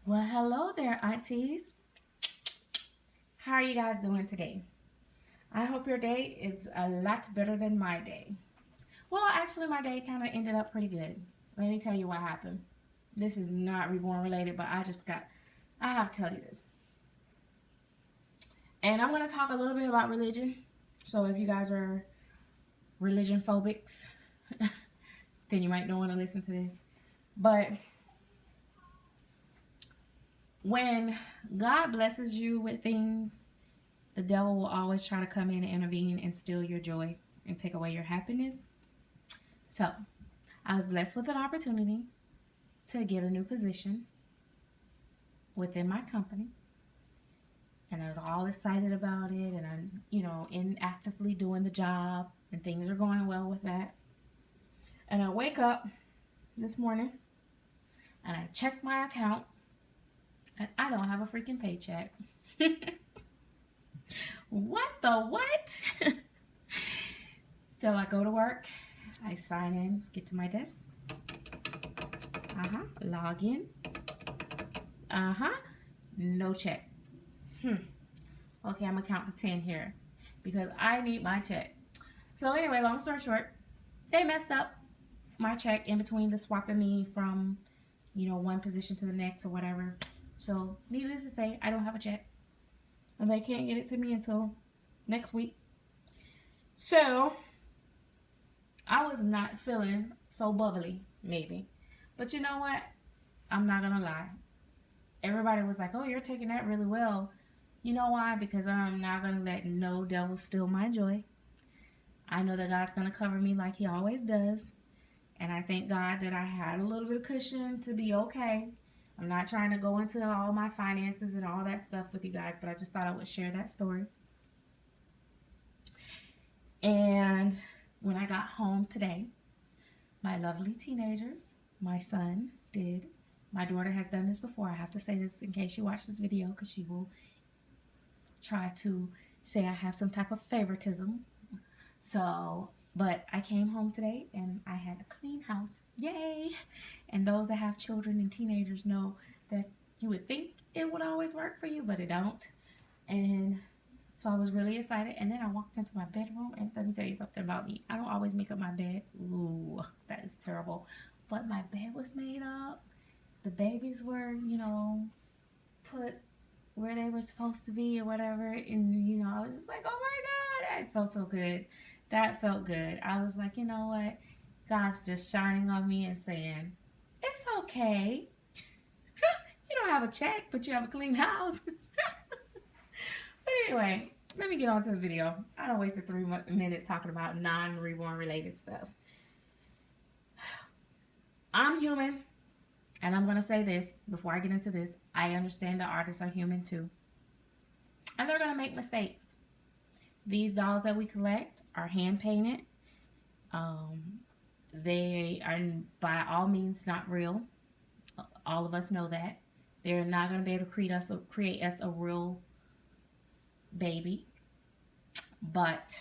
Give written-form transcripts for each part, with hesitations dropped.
Well, hello there, aunties. How are you guys doing today? I hope your day is a lot better than my day. Well, actually, my day kind of ended up pretty good. Let me tell you what happened. This is not reborn related, but I have to tell you this. And I'm going to talk a little bit about religion. So if you guys are religion phobics, then you might don't want to listen to this. But when God blesses you with things, the devil will always try to come in and intervene and steal your joy and take away your happiness. So, I was blessed with an opportunity to get a new position within my company. And I was all excited about it. And I'm, in actively doing the job. And things are going well with that. And I wake up this morning and I check my account. And I don't have a freaking paycheck. What the what? So I go to work. I sign in, get to my desk. Log in. No check. Okay, I'm gonna count to 10 here because I need my check. So anyway, long story short, they messed up my check in between the swapping me from, one position to the next or whatever. So needless to say, I don't have a check. And they can't get it to me until next week. So I was not feeling so bubbly, maybe. But you know what? I'm not gonna lie. Everybody was like, oh, you're taking that really well. You know why? Because I'm not going to let no devil steal my joy. I know that God's going to cover me like he always does. And I thank God that I had a little bit of cushion to be okay. I'm not trying to go into all my finances and all that stuff with you guys, but I just thought I would share that story. And when I got home today, my lovely teenagers, my son did. My daughter has done this before. I have to say this in case you watch this video because she will try to say I have some type of favoritism. So, but I came home today and I had a clean house. Yay! And those that have children and teenagers know that you would think it would always work for you, but it don't. And so I was really excited. And then I walked into my bedroom and let me tell you something about me. I don't always make up my bed. Ooh, that is terrible. But my bed was made up. The babies were, put where they were supposed to be or whatever. And, I was just like, oh my God, I felt so good. That felt good. I was like, you know what? God's just shining on me and saying, it's okay. You don't have a check, but you have a clean house. But anyway, let me get on to the video. I don't wasted 3 minutes talking about non-reborn related stuff. I'm human, and I'm going to say this before I get into this. I understand that artists are human too. And they're going to make mistakes. These dolls that we collect are hand painted. Um, they are by all means not real. All of us know that. They're not going to be able to create us a real baby. But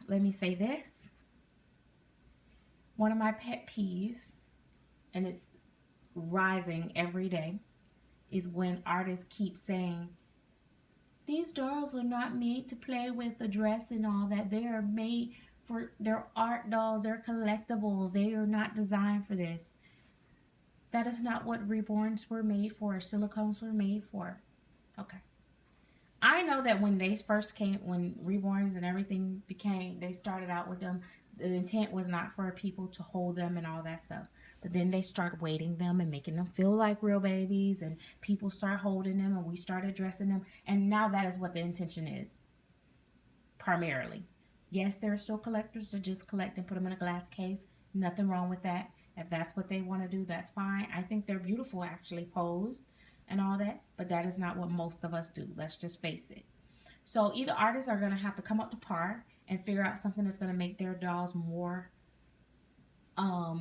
let me say this. One of my pet peeves, and it's rising every day, is when artists keep saying, these dolls are not made to play with the dress and all that. They are made for, they're art dolls, they're collectibles. They are not designed for this. That is not what reborns were made for, silicones were made for. Okay. I know that when they first came, when reborns and everything became, they started out with them. The intent was not for people to hold them and all that stuff. But then they start weighting them and making them feel like real babies, and people start holding them, and we started dressing them. And now that is what the intention is, primarily. Yes, there are still collectors that just collect and put them in a glass case. Nothing wrong with that. If that's what they want to do, that's fine. I think they're beautiful, actually, posed and all that, but that is not what most of us do. Let's just face it. So either artists are going to have to come up to par and figure out something that's going to make their dolls more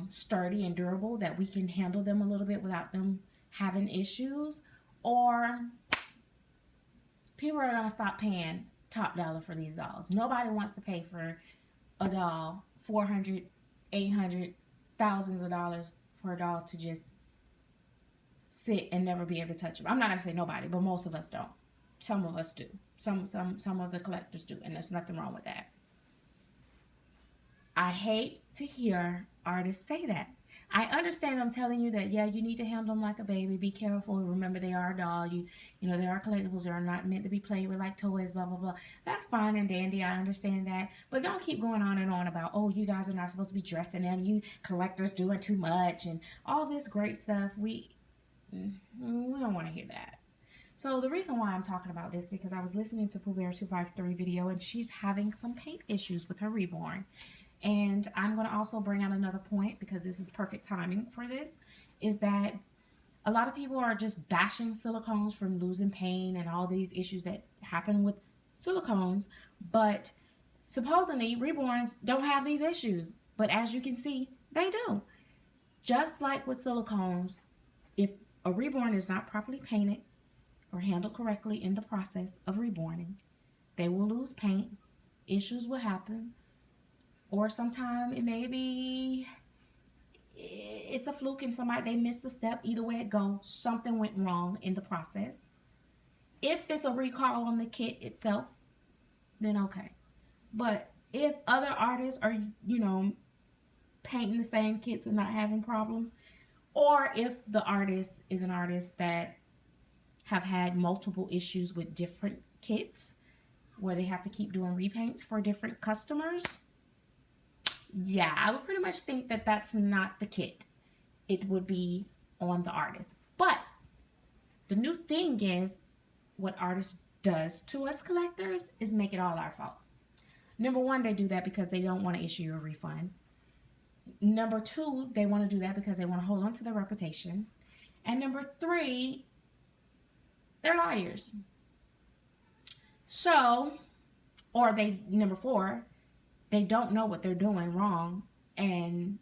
sturdy and durable, that we can handle them a little bit without them having issues, or people are going to stop paying top dollar for these dolls. Nobody wants to pay for a doll 400, 800, thousands of dollars for a doll to just sit and never be able to touch them. I'm not gonna say nobody, but most of us don't. Some of us do. Some of the collectors do, and there's nothing wrong with that. I hate to hear artists say that. I understand them telling you that, yeah, you need to handle them like a baby. Be careful. Remember, they are a doll. You know, they are collectibles. They are not meant to be played with like toys, blah, blah, blah. That's fine and dandy. I understand that. But don't keep going on and on about, oh, you guys are not supposed to be dressing them. You collectors doing too much and all this great stuff. We don't want to hear that. So the reason why I'm talking about this, because I was listening to Pooh Bear 253 video, and she's having some paint issues with her reborn. And I'm going to also bring out another point, because this is perfect timing for this, is that a lot of people are just bashing silicones from losing paint and all these issues that happen with silicones. But supposedly reborns don't have these issues. But as you can see, they do. Just like with silicones, if a reborn is not properly painted or handled correctly in the process of reborning, they will lose paint. Issues will happen. Or sometimes it may be it's a fluke and somebody, they missed a step. Either way it goes, something went wrong in the process. If it's a recall on the kit itself, then okay. But if other artists are, you know, painting the same kits and not having problems, or if the artist is an artist that have had multiple issues with different kits where they have to keep doing repaints for different customers, yeah, I would pretty much think that that's not the kit. It would be on the artist. But the new thing is, what artists does to us collectors is make it all our fault. Number one, they do that because they don't want to issue you a refund. Number two, they want to do that because they want to hold on to their reputation. And number three, they're liars. So, or number four, they don't know what they're doing wrong, and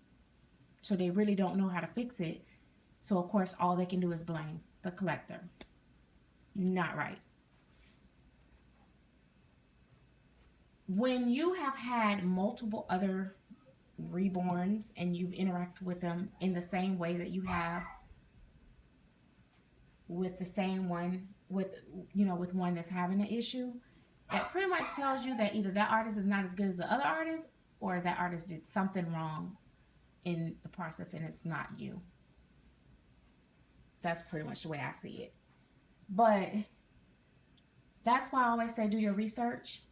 so they really don't know how to fix it. So of course all they can do is blame the collector. Not right. When you have had multiple other reborns and you've interacted with them in the same way that you have with the same one, with one that's having an issue, that pretty much tells you that either that artist is not as good as the other artist, or that artist did something wrong in the process and it's not you. That's pretty much the way I see it. But that's why I always say do your research.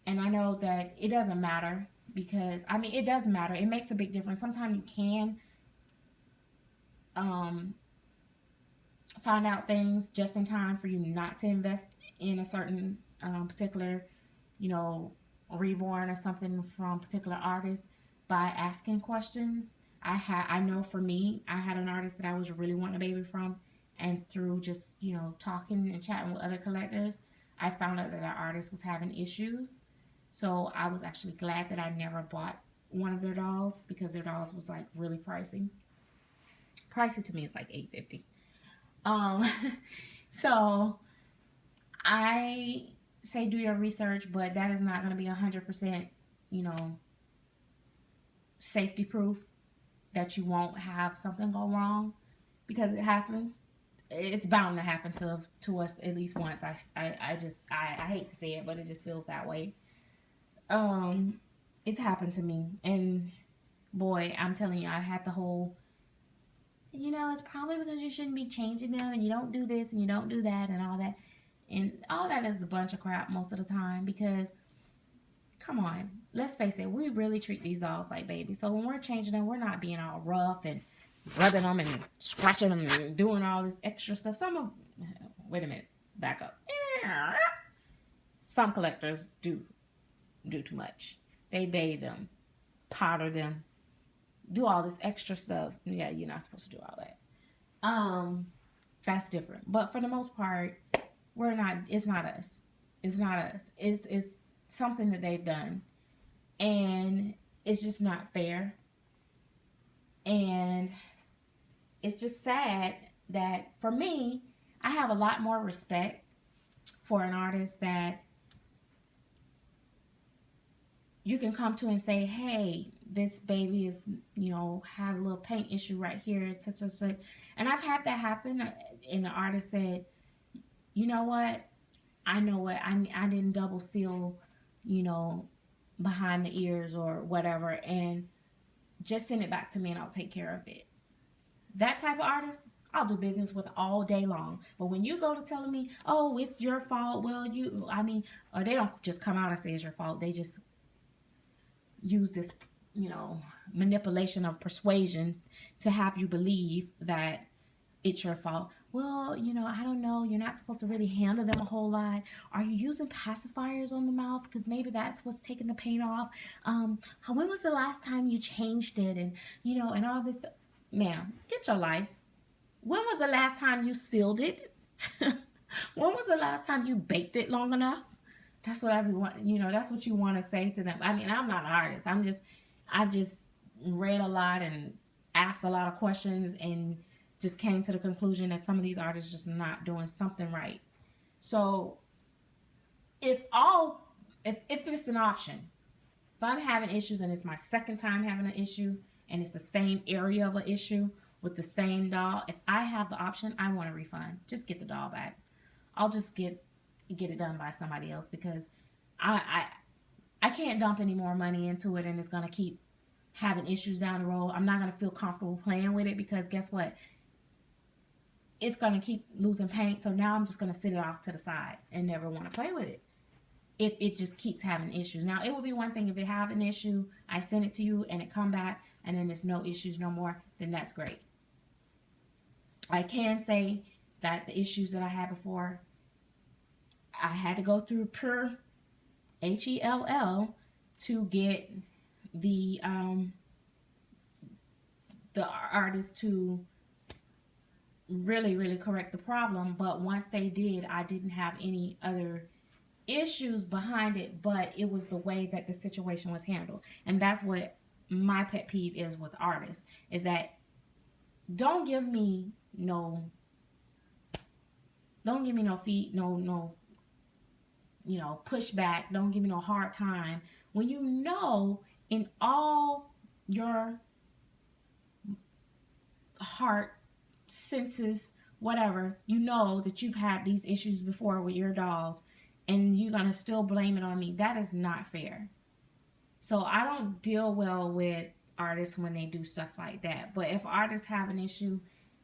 And I know that it doesn't matter, because, I mean, it does matter. It makes a big difference. Sometimes you can find out things just in time for you not to invest in a certain particular, reborn or something from particular artists by asking questions. I know for me, I had an artist that I was really wanting a baby from, and through just, talking and chatting with other collectors, I found out that that artist was having issues. So I was actually glad that I never bought one of their dolls, because their dolls was like really pricey. Pricey to me is like $850. So I say do your research, but that is not going to be 100%, safety proof that you won't have something go wrong, because it happens. It's bound to happen to us at least once. I hate to say it, but it just feels that way. It's happened to me, and boy, I'm telling you, I had the whole, it's probably because you shouldn't be changing them, and you don't do this and you don't do that and all that. And all that is a bunch of crap most of the time, because, come on, let's face it, we really treat these dolls like babies. So when we're changing them, we're not being all rough and rubbing them and scratching them and doing all this extra stuff. Wait a minute, back up. Some collectors do too much. They bathe them, powder them, do all this extra stuff. Yeah, you're not supposed to do all that. That's different. But for the most part, it's not us. It's not us. It's something that they've done. And it's just not fair. And it's just sad that, for me, I have a lot more respect for an artist that you can come to and say, hey, this baby is, had a little paint issue right here, such and such. And I've had that happen, and the artist said, you know what? I know what I didn't double seal, you know, behind the ears or whatever, and just send it back to me and I'll take care of it. That type of artist, I'll do business with all day long. But when you go to telling me, oh, it's your fault, well, or they don't just come out and say it's your fault. They just use this, manipulation of persuasion to have you believe that it's your fault. Well, I don't know. You're not supposed to really handle them a whole lot. Are you using pacifiers on the mouth? Because maybe that's what's taking the paint off. When was the last time you changed it? And, and all this. Ma'am, get your life. When was the last time you sealed it? When was the last time you baked it long enough? That's what everyone, that's what you want to say to them. I mean, I'm not an artist. I've just read a lot and asked a lot of questions and just came to the conclusion that some of these artists just not doing something right. So if it's an option, if I'm having issues and it's my second time having an issue and it's the same area of an issue with the same doll, if I have the option, I want a refund. Just get the doll back. I'll just get it done by somebody else, because I can't dump any more money into it and it's gonna keep having issues down the road. I'm not gonna feel comfortable playing with it, because guess what? It's gonna keep losing paint. So now I'm just gonna sit it off to the side and never want to play with it if it just keeps having issues. Now, it would be one thing if it have an issue, I send it to you and it come back and then there's no issues no more, then that's great. I can say that the issues that I had before, I had to go through Pure, HELL, to get the artist to really correct the problem. But once they did, I didn't have any other issues behind it, but it was the way that the situation was handled. And that's what my pet peeve is with artists, is that don't give me no feet, no pushback. Don't give me no hard time when in all your heart, senses, whatever, that you've had these issues before with your dolls, and you're gonna still blame it on me. That is not fair. So I don't deal well with artists when they do stuff like that. But if artists have an issue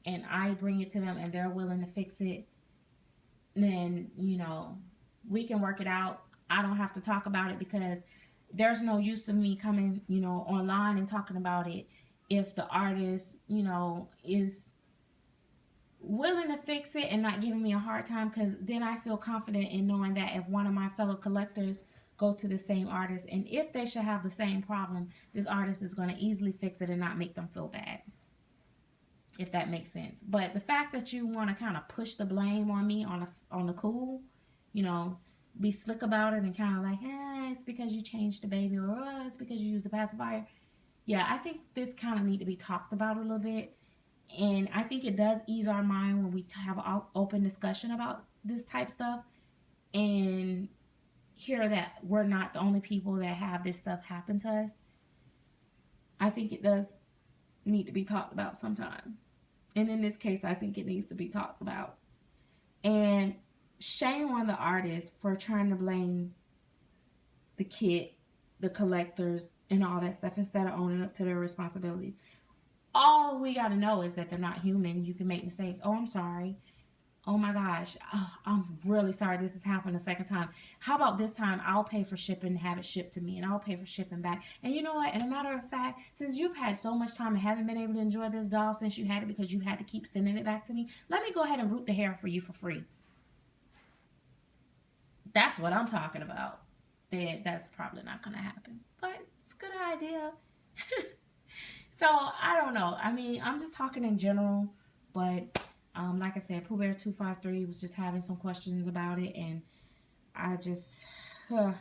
and I bring it to them and they're willing to fix it, then we can work it out. I don't have to talk about it, because there's no use of me coming, online and talking about it if the artist, is willing to fix it and not giving me a hard time, because then I feel confident in knowing that if one of my fellow collectors go to the same artist, and if they should have the same problem, this artist is going to easily fix it and not make them feel bad, if that makes sense. But the fact that you want to kind of push the blame on me on the cool, be slick about it and kind of like, it's because you changed the baby, or it's because you used the pacifier. Yeah, I think this kind of need to be talked about a little bit. And I think it does ease our mind when we have an open discussion about this type stuff, and hear that we're not the only people that have this stuff happen to us. I think it does need to be talked about sometime. And in this case, I think it needs to be talked about. And shame on the artist for trying to blame the kit, the collectors, and all that stuff, instead of owning up to their responsibility. All we got to know is that they're not human. You can make mistakes. Oh, I'm sorry. Oh my gosh. Oh, I'm really sorry this has happened a second time. How about this time I'll pay for shipping and have it shipped to me, and I'll pay for shipping back. And you know what? And a matter of fact, since you've had so much time and haven't been able to enjoy this doll since you had it because you had to keep sending it back to me, let me go ahead and root the hair for you for free. That's what I'm talking about. That's probably not going to happen. But it's a good idea. So, I don't know. I mean, I'm just talking in general. But, like I said, Pooh Bear 253 was just having some questions about it. And I just... So,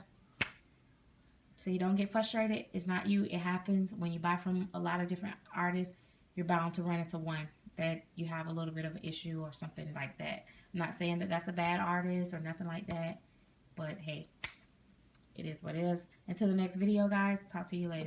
you don't get frustrated. It's not you. It happens. When you buy from a lot of different artists, you're bound to run into one that you have a little bit of an issue or something like that. I'm not saying that that's a bad artist or nothing like that. But, hey, It is what it is. Until the next video, guys. Talk to you later.